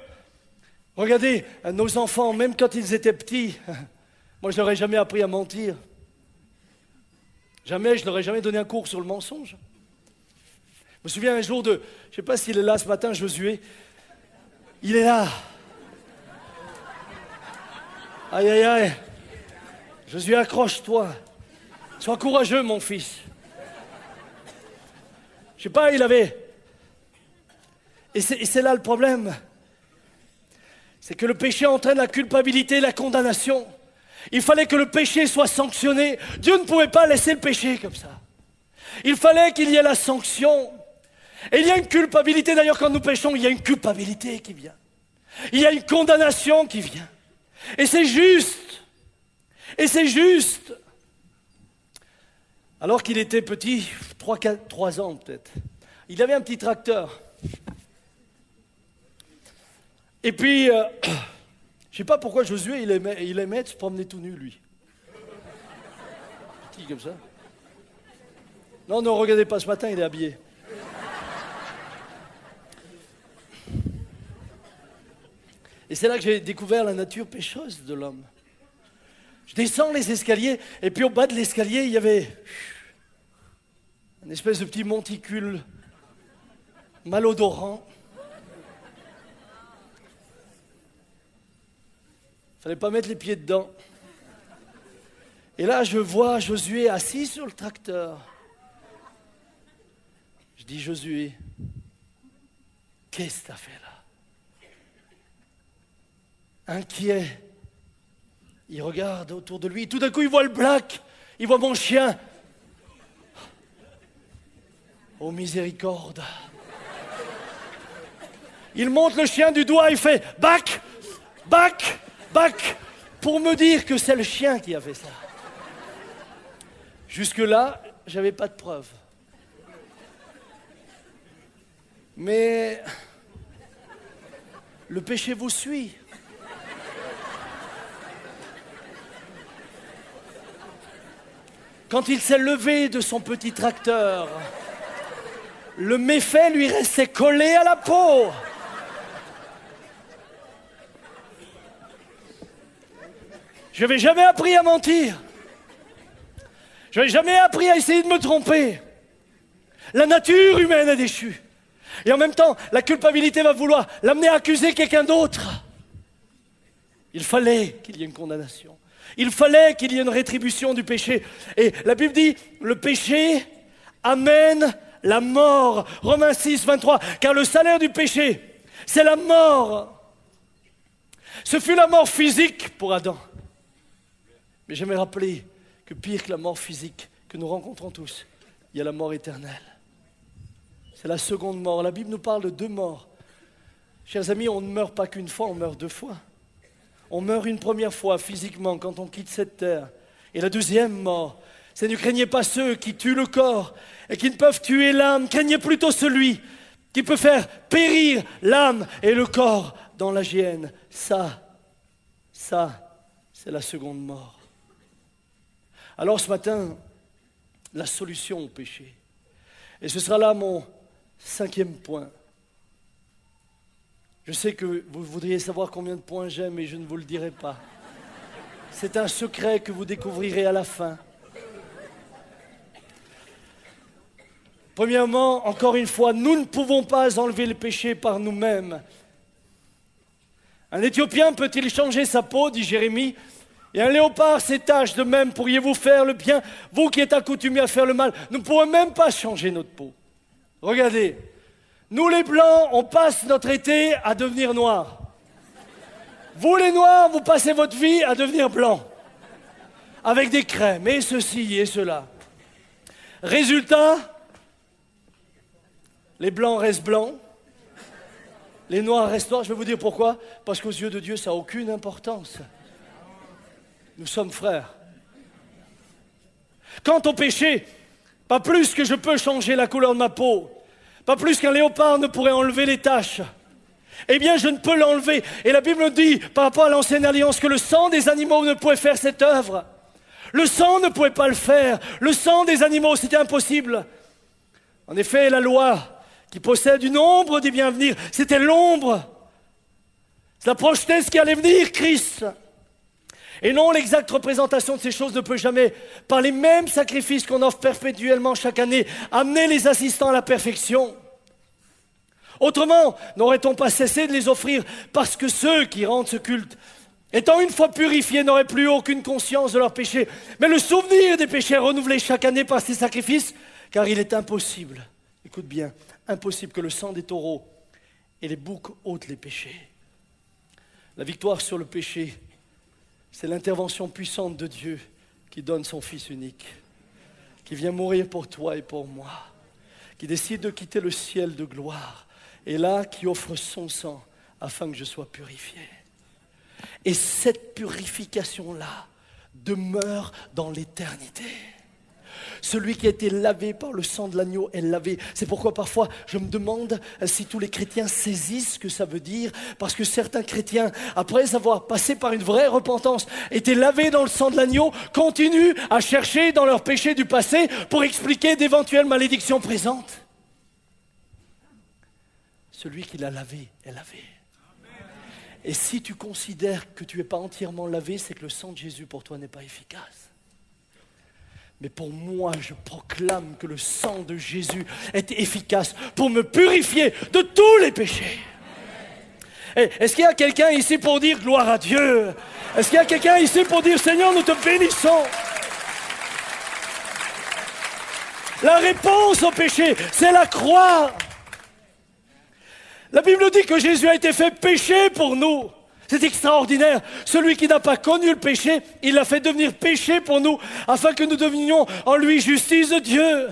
Regardez, nos enfants, même quand ils étaient petits, moi je leur ai jamais appris à mentir. Jamais, je leur ai jamais donné un cours sur le mensonge. Je me souviens un jour je ne sais pas s'il est là ce matin, Josué. Il est là. Aïe, aïe, aïe. Josué, accroche-toi. Sois courageux, mon fils. Je ne sais pas, il avait... Et c'est là le problème. C'est que le péché entraîne la culpabilité et la condamnation. Il fallait que le péché soit sanctionné. Dieu ne pouvait pas laisser le péché comme ça. Il fallait qu'il y ait la sanction. Et il y a une culpabilité, d'ailleurs quand nous péchons, il y a une culpabilité qui vient. Il y a une condamnation qui vient. Et c'est juste. Et c'est juste. Alors qu'il était petit, 3 ans peut-être, il avait un petit tracteur. Et puis, je ne sais pas pourquoi Josué, il aimait se promener tout nu, lui. Petit comme ça. Non, ne regardez pas, ce matin, il est habillé. Et c'est là que j'ai découvert la nature pécheuse de l'homme. Je descends les escaliers, et puis au bas de l'escalier, il y avait une espèce de petit monticule malodorant. Il ne fallait pas mettre les pieds dedans. Et là, je vois Josué assis sur le tracteur. Je dis, Josué, qu'est-ce que tu as fait là? Inquiet. Il regarde autour de lui. Tout d'un coup, il voit le black. Il voit mon chien. Oh miséricorde. Il monte le chien du doigt. Il fait back, back, back. Pour me dire que c'est le chien qui a fait ça. Jusque-là, j'avais pas de preuves. Mais le péché vous suit. Quand il s'est levé de son petit tracteur, le méfait lui restait collé à la peau. Je n'avais jamais appris à mentir. Je n'avais jamais appris à essayer de me tromper. La nature humaine est déchue. Et en même temps, la culpabilité va vouloir l'amener à accuser quelqu'un d'autre. Il fallait qu'il y ait une condamnation. Il fallait qu'il y ait une rétribution du péché. Et la Bible dit, le péché amène la mort. Romains 6, 23. Car le salaire du péché, c'est la mort. Ce fut la mort physique pour Adam. Mais j'aimerais rappeler que pire que la mort physique que nous rencontrons tous, il y a la mort éternelle. C'est la seconde mort. La Bible nous parle de 2 morts. Chers amis, on ne meurt pas qu'une fois, on meurt 2 fois. On meurt une première fois physiquement quand on quitte cette terre. Et la deuxième mort, c'est ne craignez pas ceux qui tuent le corps et qui ne peuvent tuer l'âme. Craignez plutôt celui qui peut faire périr l'âme et le corps dans la géhenne. Ça, c'est la seconde mort. Alors ce matin, la solution au péché. Et ce sera là mon 5e point. Je sais que vous voudriez savoir combien de points j'ai, mais je ne vous le dirai pas. C'est un secret que vous découvrirez à la fin. Premièrement, encore une fois, nous ne pouvons pas enlever le péché par nous-mêmes. Un Éthiopien peut-il changer sa peau, dit Jérémie. Et un léopard s'étache de même. Pourriez-vous faire le bien, vous qui êtes accoutumés à faire le mal? Nous ne pourrons même pas changer notre peau. Regardez, nous les blancs, on passe notre été à devenir noirs. Vous les noirs, vous passez votre vie à devenir blancs. Avec des crèmes, et ceci et cela. Résultat, les blancs restent blancs, les noirs restent noirs. Je vais vous dire pourquoi. Parce qu'aux yeux de Dieu, ça n'a aucune importance. Nous sommes frères. Quant au péché, pas plus que je peux changer la couleur de ma peau, pas plus qu'un léopard ne pourrait enlever les taches, eh bien je ne peux l'enlever. Et la Bible dit, par rapport à l'ancienne alliance, que le sang des animaux ne pouvait faire cette œuvre. Le sang ne pouvait pas le faire. Le sang des animaux, c'était impossible. En effet, la loi qui possède une ombre des bien venir, c'était l'ombre. Ça projetait ce qui allait venir, Christ. Et non, l'exacte représentation de ces choses ne peut jamais, par les mêmes sacrifices qu'on offre perpétuellement chaque année, amener les assistants à la perfection. Autrement, n'aurait-on pas cessé de les offrir parce que ceux qui rendent ce culte, étant une fois purifiés, n'auraient plus aucune conscience de leurs péchés. Mais le souvenir des péchés est renouvelé chaque année par ces sacrifices, car il est impossible, écoute bien, impossible que le sang des taureaux et les boucs ôtent les péchés. La victoire sur le péché, c'est l'intervention puissante de Dieu qui donne son Fils unique, qui vient mourir pour toi et pour moi, qui décide de quitter le ciel de gloire, et là, qui offre son sang afin que je sois purifié. Et cette purification-là demeure dans l'éternité. Celui qui a été lavé par le sang de l'agneau est lavé. C'est pourquoi parfois je me demande si tous les chrétiens saisissent ce que ça veut dire. Parce que certains chrétiens, après avoir passé par une vraie repentance, étaient lavés dans le sang de l'agneau, continuent à chercher dans leurs péchés du passé pour expliquer d'éventuelles malédictions présentes. Celui qui l'a lavé est lavé. Et si tu considères que tu n'es pas entièrement lavé, c'est que le sang de Jésus pour toi n'est pas efficace. Mais pour moi, je proclame que le sang de Jésus est efficace pour me purifier de tous les péchés. Et est-ce qu'il y a quelqu'un ici pour dire gloire à Dieu? Est-ce qu'il y a quelqu'un ici pour dire Seigneur, nous te bénissons? La réponse au péché, c'est la croix. La Bible dit que Jésus a été fait péché pour nous. C'est extraordinaire. Celui qui n'a pas connu le péché, il l'a fait devenir péché pour nous, afin que nous devenions en lui justice de Dieu.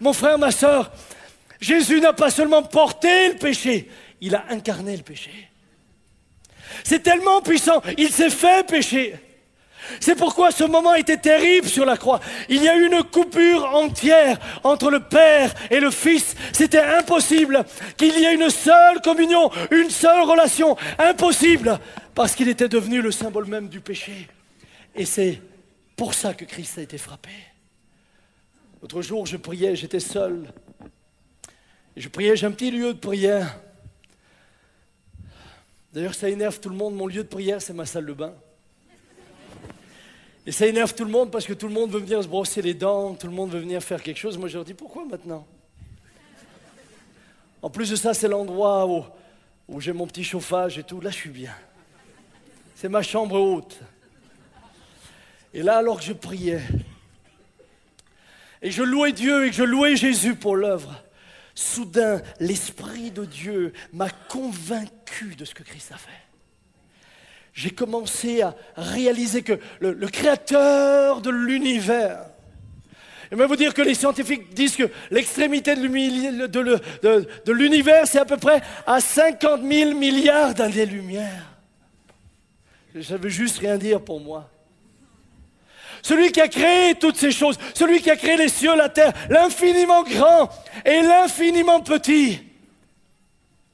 Mon frère, ma sœur, Jésus n'a pas seulement porté le péché, il a incarné le péché. C'est tellement puissant, il s'est fait péché. C'est pourquoi ce moment était terrible sur la croix. Il y a eu une coupure entière entre le Père et le Fils. C'était impossible qu'il y ait une seule communion, une seule relation. Impossible, parce qu'il était devenu le symbole même du péché. Et c'est pour ça que Christ a été frappé. L'autre jour, je priais, j'étais seul. Et je priais, j'ai un petit lieu de prière. D'ailleurs, ça énerve tout le monde. Mon lieu de prière, c'est ma salle de bain. Et ça énerve tout le monde parce que tout le monde veut venir se brosser les dents, tout le monde veut venir faire quelque chose. Moi, je leur dis, pourquoi maintenant? En plus de ça, c'est l'endroit où j'ai mon petit chauffage et tout. Là, je suis bien. C'est ma chambre haute. Et là, alors que je priais, et je louais Dieu et que je louais Jésus pour l'œuvre, soudain, l'Esprit de Dieu m'a convaincu de ce que Christ a fait. J'ai commencé à réaliser que le créateur de l'univers, je vais vous dire que les scientifiques disent que l'extrémité de l'univers, c'est à peu près à 50 000 milliards d'années-lumière. Ça veut juste rien dire pour moi. Celui qui a créé toutes ces choses, celui qui a créé les cieux, la terre, l'infiniment grand et l'infiniment petit,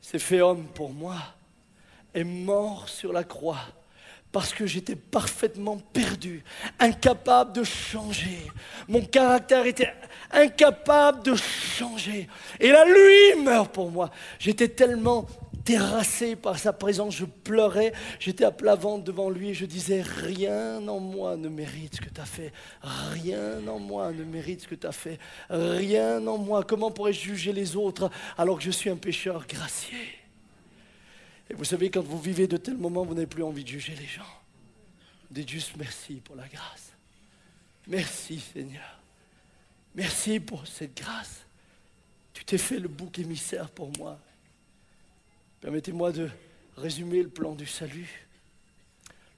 s'est fait homme pour moi, est mort sur la croix parce que j'étais parfaitement perdu, incapable de changer. Mon caractère était incapable de changer. Et là, lui meurt pour moi. J'étais tellement terrassé par sa présence, je pleurais, j'étais à plat ventre devant lui et je disais, rien en moi ne mérite ce que tu as fait, rien en moi ne mérite ce que tu as fait, rien en moi, comment pourrais-je juger les autres alors que je suis un pécheur gracié? Et vous savez, quand vous vivez de tels moments, vous n'avez plus envie de juger les gens. Dites juste merci pour la grâce. Merci Seigneur. Merci pour cette grâce. Tu t'es fait le bouc émissaire pour moi. Permettez-moi de résumer le plan du salut.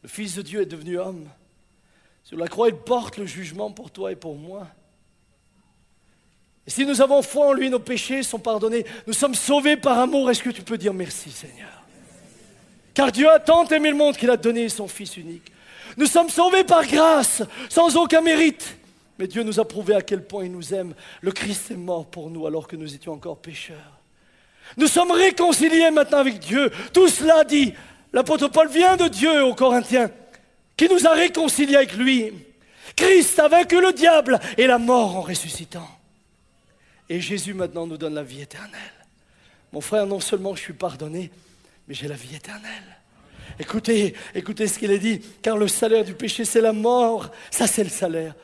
Le Fils de Dieu est devenu homme. Sur la croix, il porte le jugement pour toi et pour moi. Et si nous avons foi en lui, nos péchés sont pardonnés. Nous sommes sauvés par amour. Est-ce que tu peux dire merci, Seigneur? Car Dieu a tant aimé le monde qu'il a donné son Fils unique. Nous sommes sauvés par grâce, sans aucun mérite. Mais Dieu nous a prouvé à quel point il nous aime. Le Christ est mort pour nous alors que nous étions encore pécheurs. Nous sommes réconciliés maintenant avec Dieu. Tout cela dit, l'apôtre Paul vient de Dieu aux Corinthiens, qui nous a réconciliés avec lui. Christ a vaincu le diable et la mort en ressuscitant. Et Jésus maintenant nous donne la vie éternelle. Mon frère, non seulement je suis pardonné, mais j'ai la vie éternelle. Écoutez ce qu'il est dit, car le salaire du péché c'est la mort, ça c'est le salaire.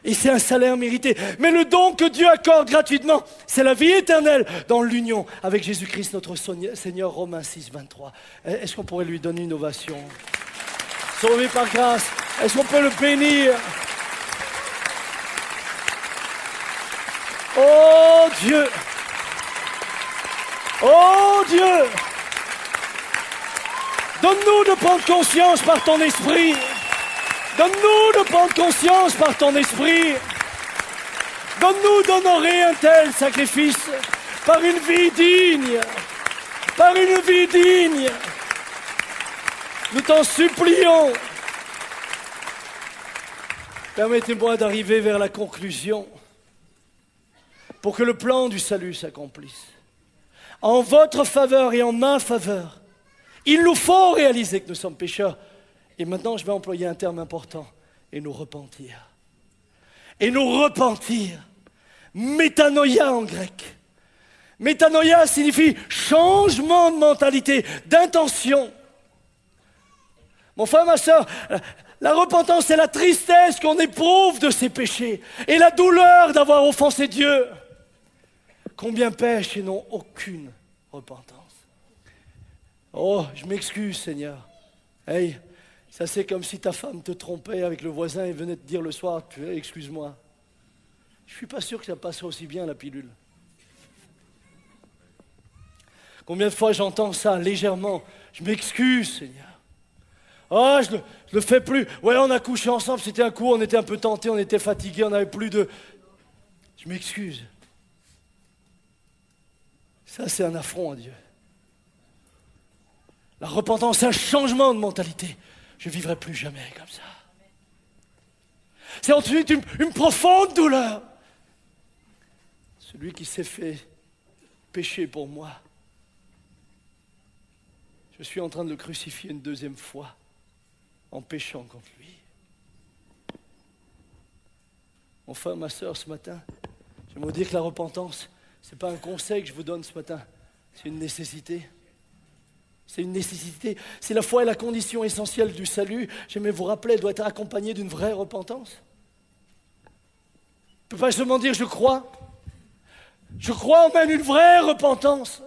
Et c'est un salaire mérité. Mais le don que Dieu accorde gratuitement, c'est la vie éternelle dans l'union avec Jésus-Christ notre Seigneur, Romains 6, 23. Est-ce qu'on pourrait lui donner une ovation? Sauvé par grâce, est-ce qu'on peut le bénir? Oh Dieu! Oh Dieu! Donne-nous de prendre conscience par ton esprit. Donne-nous de prendre conscience par ton esprit. Donne-nous d'honorer un tel sacrifice par une vie digne. Par une vie digne. Nous t'en supplions. Permettez-moi d'arriver vers la conclusion pour que le plan du salut s'accomplisse. En votre faveur et en ma faveur, il nous faut réaliser que nous sommes pécheurs. Et maintenant, je vais employer un terme important. Et nous repentir. Et nous repentir. Métanoïa en grec. Métanoïa signifie changement de mentalité, d'intention. Mon frère, ma soeur, la repentance, c'est la tristesse qu'on éprouve de ses péchés. Et la douleur d'avoir offensé Dieu. Combien pêchent et n'ont aucune repentance? Oh, je m'excuse, Seigneur. Hey, ça c'est comme si ta femme te trompait avec le voisin et venait te dire le soir, excuse-moi. Je ne suis pas sûr que ça passerait aussi bien la pilule. Combien de fois j'entends ça légèrement? Je m'excuse, Seigneur. Oh, je le fais plus. Ouais, on a couché ensemble, c'était un coup, on était un peu tentés, on était fatigués, on n'avait plus de... Je m'excuse. Ça, c'est un affront à Dieu. La repentance, c'est un changement de mentalité. Je ne vivrai plus jamais comme ça. C'est ensuite une profonde douleur. Celui qui s'est fait pécher pour moi, je suis en train de le crucifier une deuxième fois en péchant contre lui. Mon frère, ma soeur, ce matin, j'aimerais dire que la repentance, ce n'est pas un conseil que je vous donne ce matin, c'est une nécessité. C'est une nécessité. C'est la foi et la condition essentielle du salut. J'aimerais vous rappeler, elle doit être accompagnée d'une vraie repentance. On ne peut pas seulement dire je crois. Je crois emmène une vraie repentance.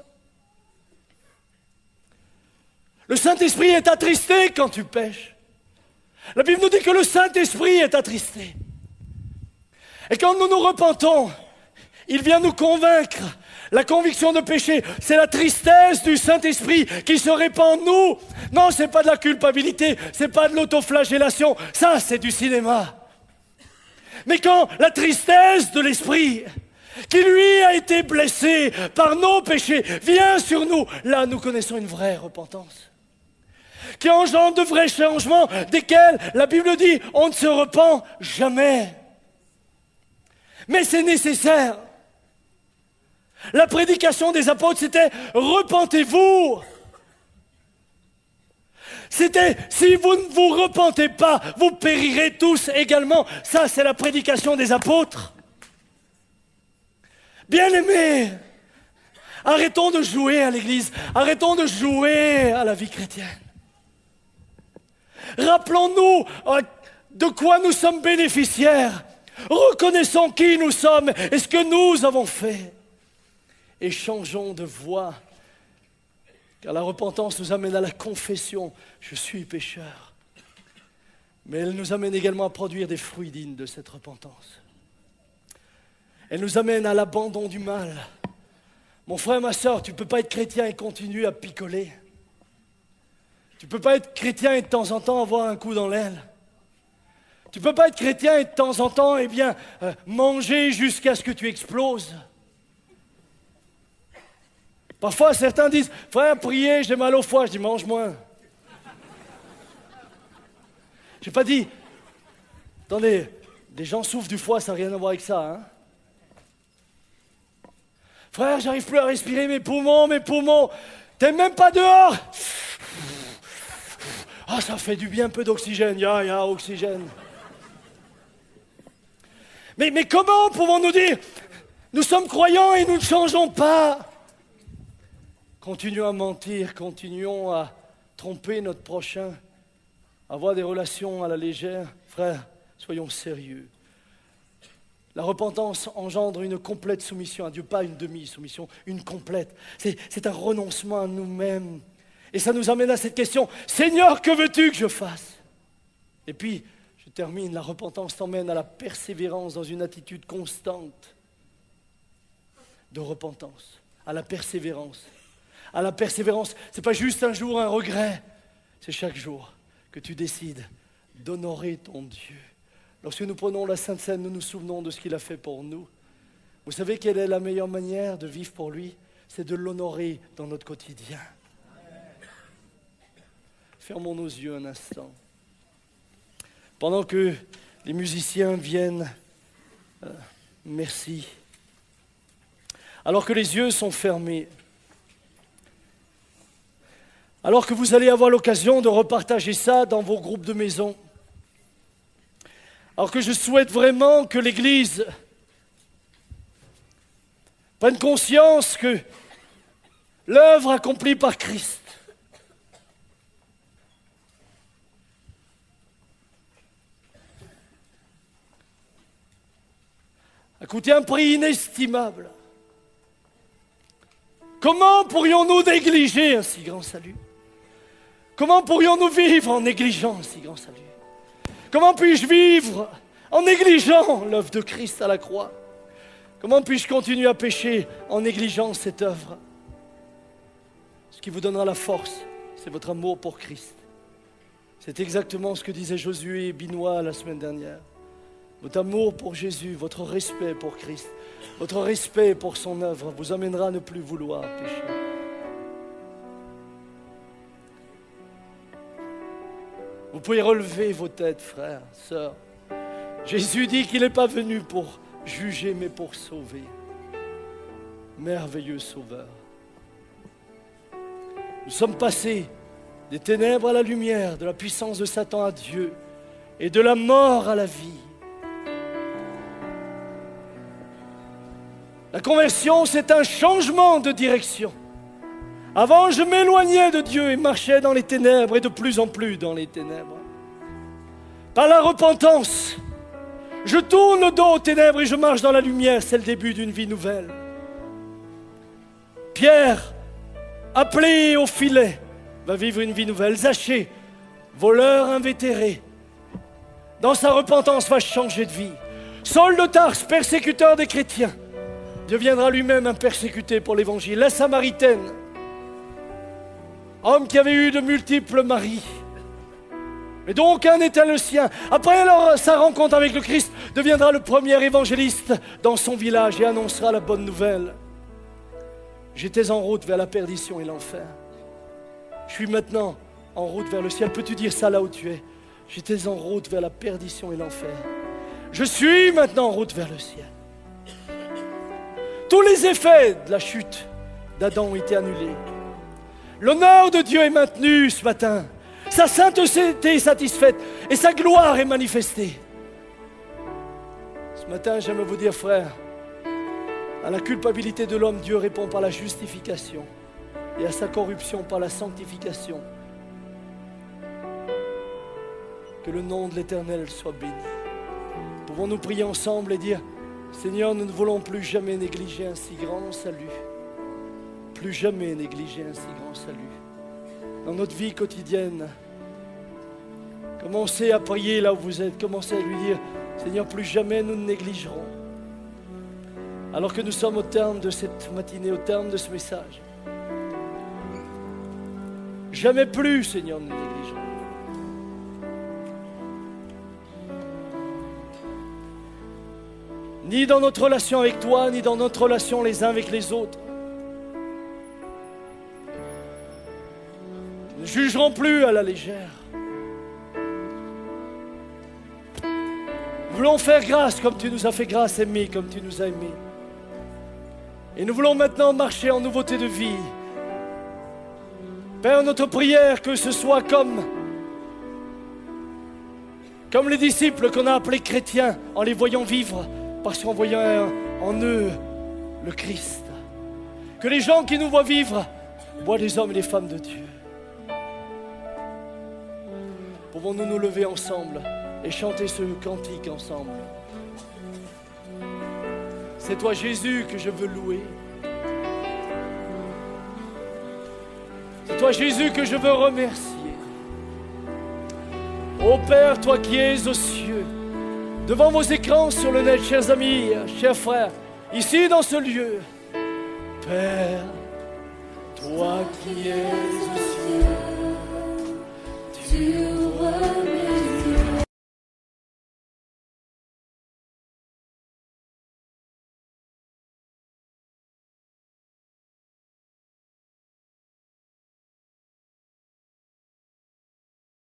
Le Saint-Esprit est attristé quand tu pèches. La Bible nous dit que le Saint-Esprit est attristé. Et quand nous nous repentons, il vient nous convaincre. La conviction de péché, c'est la tristesse du Saint-Esprit qui se répand en nous. Non, ce n'est pas de la culpabilité, ce n'est pas de l'autoflagellation, ça c'est du cinéma. Mais quand la tristesse de l'Esprit, qui lui a été blessé par nos péchés, vient sur nous, là nous connaissons une vraie repentance. Qui engendre de vrais changements, desquels la Bible dit, on ne se repent jamais. Mais c'est nécessaire. La prédication des apôtres, c'était « Repentez-vous ». C'était « Si vous ne vous repentez pas, vous périrez tous également ». Ça, c'est la prédication des apôtres. Bien-aimés, arrêtons de jouer à l'église, arrêtons de jouer à la vie chrétienne. Rappelons-nous de quoi nous sommes bénéficiaires. Reconnaissons qui nous sommes et ce que nous avons fait. Et changeons de voie, car la repentance nous amène à la confession. Je suis pécheur. Mais elle nous amène également à produire des fruits dignes de cette repentance. Elle nous amène à l'abandon du mal. Mon frère, ma soeur, tu ne peux pas être chrétien et continuer à picoler. Tu ne peux pas être chrétien et de temps en temps avoir un coup dans l'aile. Tu ne peux pas être chrétien et de temps en temps manger jusqu'à ce que tu exploses. Parfois, certains disent, frère, priez, j'ai mal au foie. Je dis, mange moins. Je n'ai pas dit, attendez, des gens souffrent du foie, ça n'a rien à voir avec ça. Hein? Frère, j'arrive plus à respirer, mes poumons, t'es même pas dehors. Ah, ça fait du bien, un peu d'oxygène, ya, oxygène. Mais comment pouvons-nous dire, nous sommes croyants et nous ne changeons pas? Continuons à mentir, continuons à tromper notre prochain, avoir des relations à la légère. Frère, soyons sérieux. La repentance engendre une complète soumission à Dieu, pas une demi-soumission, une complète. C'est un renoncement à nous-mêmes. Et ça nous amène à cette question, Seigneur, que veux-tu que je fasse? Et puis, je termine, la repentance t'emmène à la persévérance dans une attitude constante de repentance, à la persévérance. À la persévérance, ce n'est pas juste un jour un regret, c'est chaque jour que tu décides d'honorer ton Dieu. Lorsque nous prenons la Sainte Seine, nous nous souvenons de ce qu'il a fait pour nous. Vous savez quelle est la meilleure manière de vivre pour lui? C'est de l'honorer dans notre quotidien. Fermons nos yeux un instant. Pendant que les musiciens viennent, merci. Alors que les yeux sont fermés, alors que vous allez avoir l'occasion de repartager ça dans vos groupes de maison, alors que je souhaite vraiment que l'Église prenne conscience que l'œuvre accomplie par Christ a coûté un prix inestimable. Comment pourrions-nous négliger un si grand salut? Comment pourrions-nous vivre en négligeant un si grand salut? Comment puis-je vivre en négligeant l'œuvre de Christ à la croix? Comment puis-je continuer à pécher en négligeant cette œuvre? Ce qui vous donnera la force, c'est votre amour pour Christ. C'est exactement ce que disait Josué et Binois la semaine dernière. Votre amour pour Jésus, votre respect pour Christ, votre respect pour son œuvre vous amènera à ne plus vouloir pécher. Vous pouvez relever vos têtes, frères, sœurs. Jésus dit qu'il n'est pas venu pour juger, mais pour sauver. Merveilleux Sauveur. Nous sommes passés des ténèbres à la lumière, de la puissance de Satan à Dieu et de la mort à la vie. La conversion, c'est un changement de direction. Avant, je m'éloignais de Dieu et marchais dans les ténèbres et de plus en plus dans les ténèbres. Par la repentance, je tourne le dos aux ténèbres et je marche dans la lumière. C'est le début d'une vie nouvelle. Pierre, appelé au filet, va vivre une vie nouvelle. Zachée, voleur invétéré, dans sa repentance va changer de vie. Saul de Tarse, persécuteur des chrétiens, deviendra lui-même un persécuté pour l'évangile. La Samaritaine, homme qui avait eu de multiples maris, mais dont aucun n'était le sien, après sa rencontre avec le Christ, deviendra le premier évangéliste dans son village et annoncera la bonne nouvelle. J'étais en route vers la perdition et l'enfer. Je suis maintenant en route vers le ciel. Peux-tu dire ça là où tu es? J'étais en route vers la perdition et l'enfer. Je suis maintenant en route vers le ciel. Tous les effets de la chute d'Adam ont été annulés. L'honneur de Dieu est maintenu ce matin. Sa sainteté est satisfaite et sa gloire est manifestée. Ce matin, j'aime vous dire, frère, à la culpabilité de l'homme, Dieu répond par la justification et à sa corruption par la sanctification. Que le nom de l'Éternel soit béni. Pouvons-nous prier ensemble et dire, Seigneur, nous ne voulons plus jamais négliger un si grand salut. Plus jamais négliger un si grand salut. Dans notre vie quotidienne, Commencez à prier là où vous êtes. Commencez à lui dire, Seigneur, plus jamais nous ne négligerons. Alors que nous sommes au terme de cette matinée, au terme de ce message. Jamais plus, Seigneur, nous négligerons. Ni dans notre relation avec toi, ni dans notre relation les uns avec les autres. Nous ne jugerons plus à la légère. Nous voulons faire grâce comme tu nous as fait grâce, aimer comme tu nous as aimés. Et nous voulons maintenant marcher en nouveauté de vie. Père, notre prière, que ce soit comme les disciples qu'on a appelés chrétiens, en les voyant vivre, parce qu'on voyait en eux le Christ. Que les gens qui nous voient vivre voient des hommes et des femmes de Dieu. Pouvons-nous nous lever ensemble et chanter ce cantique ensemble? C'est toi, Jésus, que je veux louer. C'est toi, Jésus, que je veux remercier. Ô Père, toi qui es aux cieux, devant vos écrans sur le net, chers amis, chers frères, ici dans ce lieu, Père, toi qui es aux cieux,